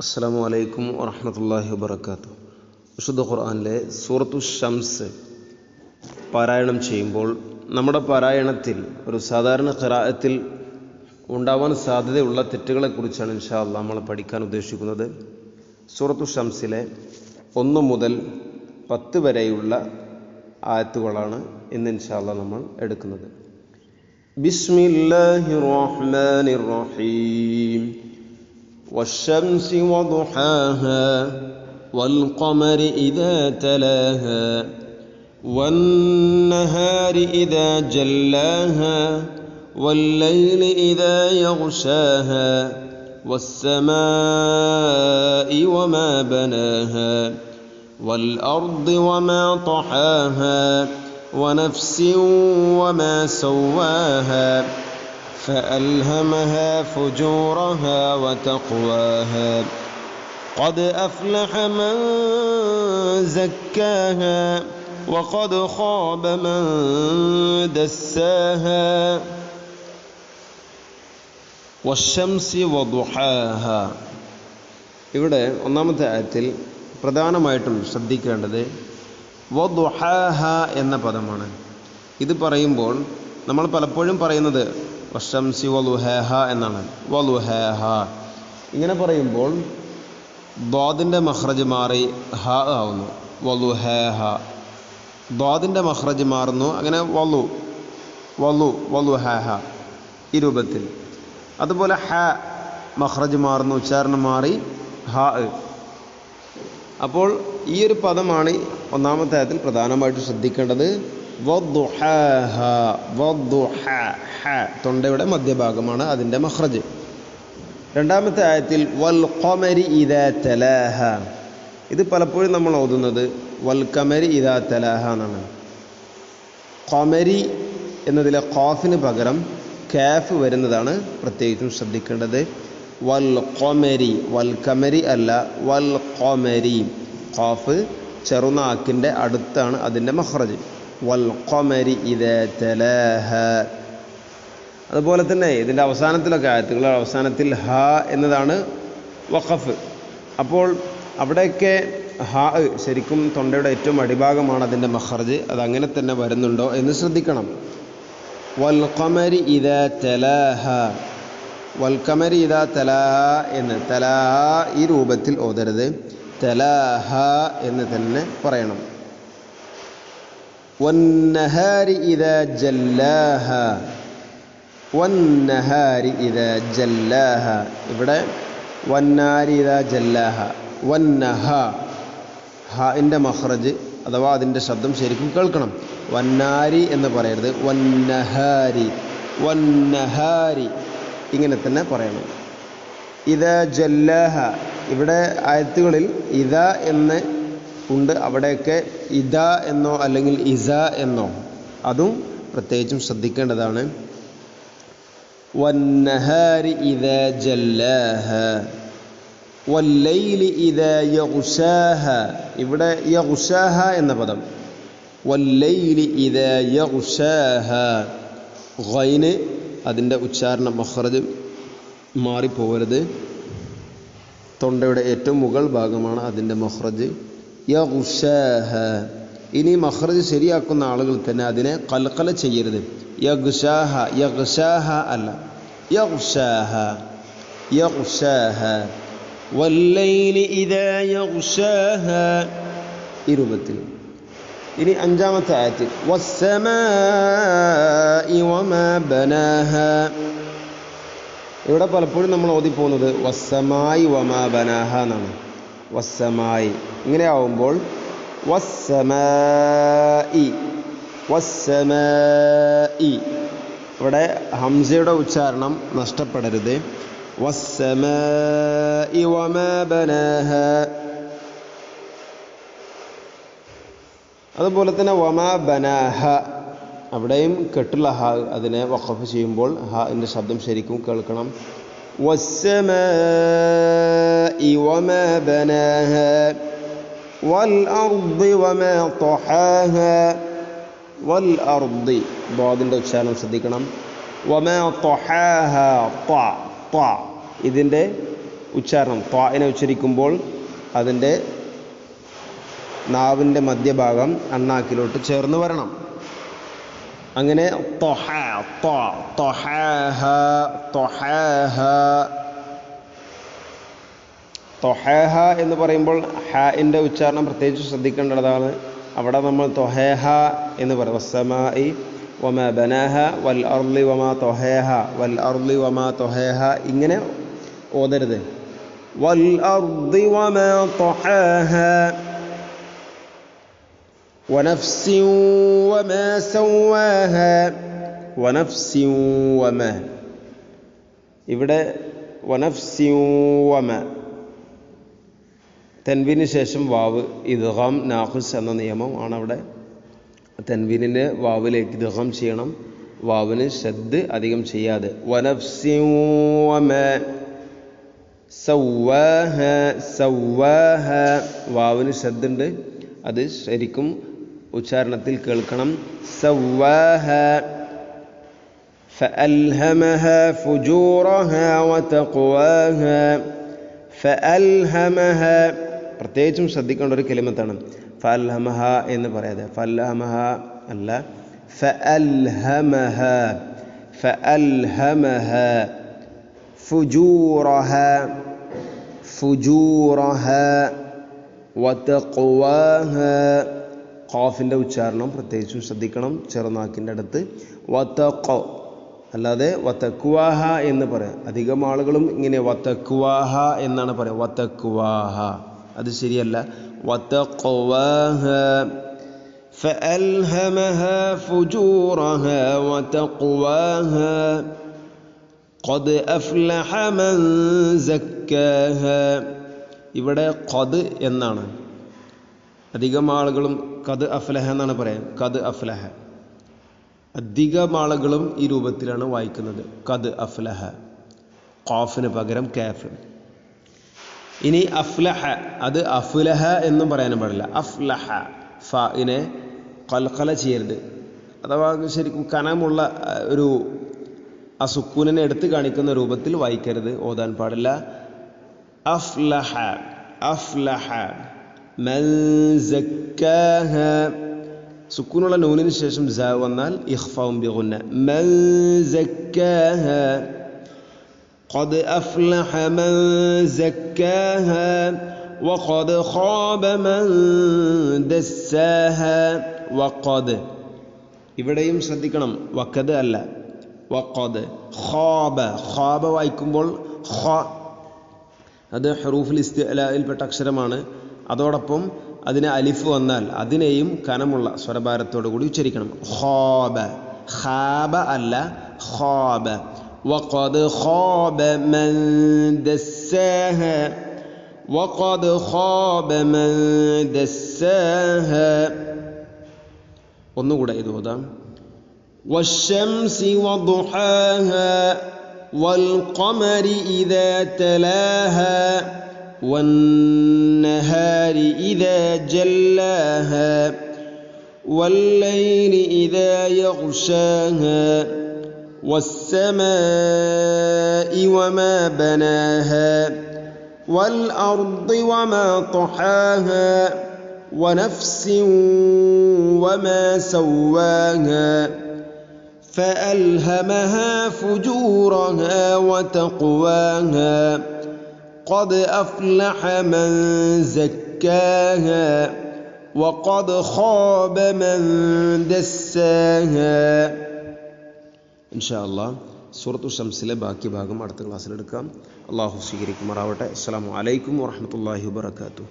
അസ്സലാമു അലൈക്കും വറഹ്മത്തുള്ളാഹി വബറകാതുഹു. വിശുദ്ധ ഖുർആനിലെ സൂറത്തു ഷംസ് പാരായണം ചെയ്യുമ്പോൾ നമ്മുടെ പാരായണത്തിൽ ഒരു സാധാരണ ഖിറാഅത്തിൽ ഉണ്ടാവാൻ സാധ്യതയുള്ള തെറ്റുകളെക്കുറിച്ചാണ് ഇൻഷാ അല്ലാഹ് നമ്മൾ പഠിക്കാൻ ഉദ്ദേശിക്കുന്നത്. സൂറത്തു ഷംസിലെ 1 മുതൽ 10 വരെയുള്ള ആയത്തുകളാണ് ഇന്ന് ഇൻഷാ അല്ലാഹ് നമ്മൾ എടുക്കുന്നത്. ബിസ്മില്ലാഹിർ റഹ്മാനിർ റഹീം. والشمس وضحاها والقمر إذا تلاها والنهار إذا جلاها والليل إذا يغشاها والسماء وما بناها والأرض وما طحاها ونفس وما سواها فألهمها فجورها وتقواها قد أفلح من زكاها وقد خاب من دساها والشمس وضحاها. ഇവിടെ ഒന്നാമത്തെ ആയത്തിൽ പ്രധാനമായിട്ടും ശ്രദ്ധിക്കേണ്ടത് വദുഹാഹ എന്ന പദമാണ്. ഇത് പറയുമ്പോൾ നമ്മൾ പലപ്പോഴും പറയുന്നത് വശംസി വലുഹാഹ എന്നാണ്. വലുഹാഹ ഇങ്ങനെ പറയുമ്പോൾ ദ്വാദിൻ്റെ മഖ്റജ് മാറി ഹ ആവുന്നു. വലുഹാഹ ദ്വാദിൻ്റെ മഖ്റജ് മാറുന്നു. അങ്ങനെ വലുഹാഹ ഈ രൂപത്തിൽ. അതുപോലെ ഹ മഖ്റജ് മാറുന്നു, ഉച്ചാരണം മാറി ഹ. അപ്പോൾ ഈ ഒരു പദമാണ് ഒന്നാമത്തെ ആയത്തിൽ പ്രധാനമായിട്ട് ശ്രദ്ധിക്കേണ്ടത്. വദ്ദുഹാഹ വദ്ദുഹ ഹ തൊണ്ടയുടെ മധ്യഭാഗമാണ് അതിൻ്റെ മഖ്റജ്. രണ്ടാമത്തെ ആയത്തിൽ വൽ ഖമരി ഇദാ തലാഹ. ഇത് പലപ്പോഴും നമ്മൾ ഓതുന്നത് വൽ ഖമരി ഇദാ തലാഹ എന്നാണ്. ഖമരി എന്നതിലെ ഖാഫിന് പകരം കാഫ് വരുന്നതാണ് പ്രത്യേകിച്ചും ശ്രദ്ധിക്കേണ്ടത്. വൽ ഖമരി വൽ ഖമരി അല്ല, വൽ ഖമരി. ഖാഫ് ചെറുനാക്കിൻ്റെ അടുത്താണ് അതിൻ്റെ മഖ്റജ്. വൽ ഖമരി ഇദാ തലാഹ. അതുപോലെ തന്നെ ഇതിൻ്റെ അവസാനത്തിലൊക്കെ ആയത്തുകളുടെ അവസാനത്തിൽ ഹ എന്നതാണ് വഖഫ്. അപ്പോൾ അവിടെയൊക്കെ ഹ ശരിക്കും തൊണ്ടയുടെ ഏറ്റവും അടിഭാഗമാണ് അതിൻ്റെ മഖ്റജ്. അതങ്ങനെ തന്നെ വരുന്നുണ്ടോ എന്ന് ശ്രദ്ധിക്കണം. വൽ ഖമരി ഇദാ തലാഹ. വൽ ഖമരി ഇദാ തലാഹ എന്ന് തലാഹ ഈ രൂപത്തിൽ ഓതരുത്. തലാഹ എന്ന് തന്നെ പറയണം. വന്നഹാരി ഇദാ ജല്ലാഹ. വന്നഹാരി ഇദാ ജല്ലാഹ. ഇവിടെ വന്നാരി ഇദാ ജല്ലാഹ. വന്നഹ ഹാഇൻ്റെ മഖ്റജ് അഥവാ അതിൻ്റെ ശബ്ദം ശരിക്കും കേൾക്കണം. വന്നാരി എന്ന് പറയരുത്. വന്നഹാരി വന്നഹാരി ഇങ്ങനെ തന്നെ പറയണം. ഇദാ ജല്ലാഹ. ഇവിടെ ആയത്തുകളിൽ ഇദാ എന്ന് ഉണ്ട്. അവിടെയൊക്കെ ഇദ എന്നോ അല്ലെങ്കിൽ ഇസ എന്നോ അതും പ്രത്യേകിച്ചും ശ്രദ്ധിക്കേണ്ടതാണ്. വന്നഹാരി ഇദാ ജല്ലാഹ വല്ലൈലി ഇദാ യഗ്ശാഹ. ഇവിടെ യഗ്ശാഹ എന്ന പദം വല്ലൈലി ഇദാ യഗ്ശാഹ. ഗൈന് അതിൻ്റെ ഉച്ചാരണ മഖ്റജ് മാറിപ്പോകരുത്. തൊണ്ടയുടെ ഏറ്റവും മുകൾ ഭാഗമാണ് അതിൻ്റെ മഖ്റജ്. യഗ്ശാഹ. ഇനി മഖ്റജ് ശരിയാക്കുന്ന ആളുകൾ തന്നെ അതിനെ ഖൽഖല ചെയ്യരുത്. യഗ്ശാഹ യഗ്ശാഹ അല്ല, യഗ്ശാഹ യഗ്ശാഹ. വല്ലൈലി ഇദാ യഗ്ശാഹ ഈ രൂപത്തിൽ. ഇനി അഞ്ചാമത്തെ ആയത്തിൽ വസ്സമാഇ വമാ ബനാഹ. ഇവിടെ പലപ്പോഴും നമ്മൾ ഓതിപ്പോകുന്നത് വസ്സമായി വമാ ബനാഹ എന്നാണ്. വസ്സമായി ഇങ്ങനെ ആവുമ്പോൾ വസ്സമായി വസ്സമായി. ഇവിടെ ഹംസയുടെ ഉച്ചാരണം നഷ്ടപ്പെടരുത്. വസ്സമായി വമാ ബനാഹ. അതുപോലെ തന്നെ വമാ ബനാഹ അവിടെയും കെട്ടുള്ള ഹ അതിനെ വഖഫ് ചെയ്യുമ്പോൾ ഹാഇൻ്റെ ശബ്ദം ശരിക്കും കേൾക്കണം. വസ്സമായി വമാ ബനാഹ വൽ അർദി വമാ ത്വഹാഹ. വൽ അർദി ദ്വാദിൻ്റെ ഉച്ചാരണം ശ്രദ്ധിക്കണം. വമാ ത്വഹാഹ. ഇതിൻ്റെ ഉച്ചാരണം ത്വാഇനെ ഉച്ചരിക്കുമ്പോൾ അതിൻ്റെ നാവിൻ്റെ മധ്യഭാഗം അണ്ണാക്കിലോട്ട് ചേർന്ന് വരണം. അങ്ങനെ തൊഹേഹ എന്ന് പറയുമ്പോൾ ഹാഇൻ്റെ ഉച്ചാരണം പ്രത്യേകിച്ച് ശ്രദ്ധിക്കേണ്ടതാണ്. അവിടെ നമ്മൾ തൊഹേഹ എന്ന് പറയും. വസ്സമായി വമാ ബനാഹ വൽ അർളി വമാ തൊഹേഹ, വൽ അർളി വമാ തൊഹേഹ ഇങ്ങനെ ഓതരുത്. വൽ അർളി വമാ തൊഹേഹ വനഫ്സിൻ വമാ സവ്വാഹ വനഫ്സിൻ വമാ. ഇവിടെ വനഫ്സിൻ വമാ തൻവീന് ശേഷം വാവ് ഇദ്ഗാം നാഖിസ് എന്ന നിയമം ആണ് അവിടെ. തൻവീനിനെ വാവിലേക്ക് ഇദ്ഗാം ചെയ്യണം, വാവിന് ശദ്ദ് അധികം ചെയ്യാതെ. വനഫ്സിൻ വമാ സവ്വാഹ, സവ്വാഹ വാവിന് ശദ്ദുണ്ട്, അത് ശരിക്കും ഉച്ചാരണത്തിൽ കേൾക്കണം. സവ്വാഹ ഫഅൽഹമഹ ഫുജൂറഹ വതഖ്വാഹ. ഫഅൽഹമഹ പ്രത്യേകിച്ചും ശ്രദ്ധിക്കേണ്ട ഒരു കലിമത്താണ്. ഫഅൽഹമഹ എന്ന് പറയാതെ, ഫഅൽഹമഹ അല്ല, ഫഅൽഹമഹ, ഫഅൽഹമഹ ഫുജൂറഹ, ഫുജൂറഹ വതഖ്വാഹ. ഖാഫിൻ്റെ ഉച്ചാരണം പ്രത്യേകിച്ചും ശ്രദ്ധിക്കണം, ചെറുനാക്കിൻ്റെ അടുത്ത്. വതഖ അല്ലാതെ വതഖ്വാഹ എന്ന് പറയാം. അധികം ആളുകളും ഇങ്ങനെ വതഖ്വാഹ എന്നാണ് പറയുക. വതഖ്വാഹ അത് ശരിയല്ല. വതഖ്വാഹ ഫഅൽഹമഹ ഫുജൂറഹ വതഖ്വാഹ ഖദ് അഫ്ലഹ മൻ സക്കാഹ. ഇവിടെ ഖദ് എന്നാണ്. അധികം ആളുകളും ഖദ് അഫ്ലഹ എന്നാണ് പറയുക. ഖദ് അഫ്ലഹ അധികം ആളുകളും ഈ രൂപത്തിലാണ് വായിക്കുന്നത്. ഖദ് അഫ്ലഹ, ഖാഫിന് പകരം കാഫ്. ഇനി അഫ്ലഹ അത് അഫ്ലഹ എന്നും പറയാനും പാടില്ല. അഫ്ലഹ ഫഇനെ ഖൽഖല ചെയ്യരുത്. അഥവാ ശരിക്കും കനമുള്ള ഒരു ആ സുക്കൂനിനെ എടുത്ത് കാണിക്കുന്ന രൂപത്തിൽ വായിക്കരുത്, ഓതാൻ പാടില്ല. അഫ്ലഹ, അഫ്ലഹ മൻ സക്കാഹ. സുക്കൂനുള്ള നൂനിന് ശേഷം സ വന്നാൽ ഇഖ്ഫാഉം ബിഗുന്ന. മൻ സക്കാഹ ഖദ് അഫ്ലഹ മൻ സക്കാഹ വഖദ് ഖാബ മൻ ദസ്സാഹ. വഖദ് ഇവിടെയും ശ്രദ്ധിക്കണം, വഖദ് അല്ല, വഖദ്. ഖാബ, ഖാബ വായിക്കുമ്പോൾ ഖ അത് ഹുറൂഫുൽ ഇസ്തിഅലായിൽപ്പെട്ട അക്ഷരമാണ്. അതോടൊപ്പം അതിന് അലിഫ് വന്നാൽ അതിനെയും കനമുള്ള സ്വരഭാരത്തോടു കൂടി ഉച്ചരിക്കണം. ഖാബ, ഖാബ അല്ല, ഖാബ. വഖദ് ഖാബ മൻ ദസ്സാഹ, വഖദ് ഖാബ മൻ ദസ്സാഹ. ഒന്നുകൂടെ ഇത് ഓതാം. വശംസി വദുഹാഹ والقمر إذا تلاها والنهار إذا جلاها والليل إذا يغشاها والسماء وما بناها والأرض وما طحاها ونفس وما سواها فألهمها فجورها وتقواها قد أفلح من زكاها وقد خاب من دساها. إن شاء الله സൂറത്തു ഷംസിലെ ബാക്കി ഭാഗം അടുത്ത ക്ലാസ്സിലെടുക്കാം. അള്ളാഹു സ്വീകരിക്കുമാറാവട്ടെ. അസ്സലാമു അലൈക്കും വറഹ്മത്തുള്ളാഹി വബറകാതുഹു.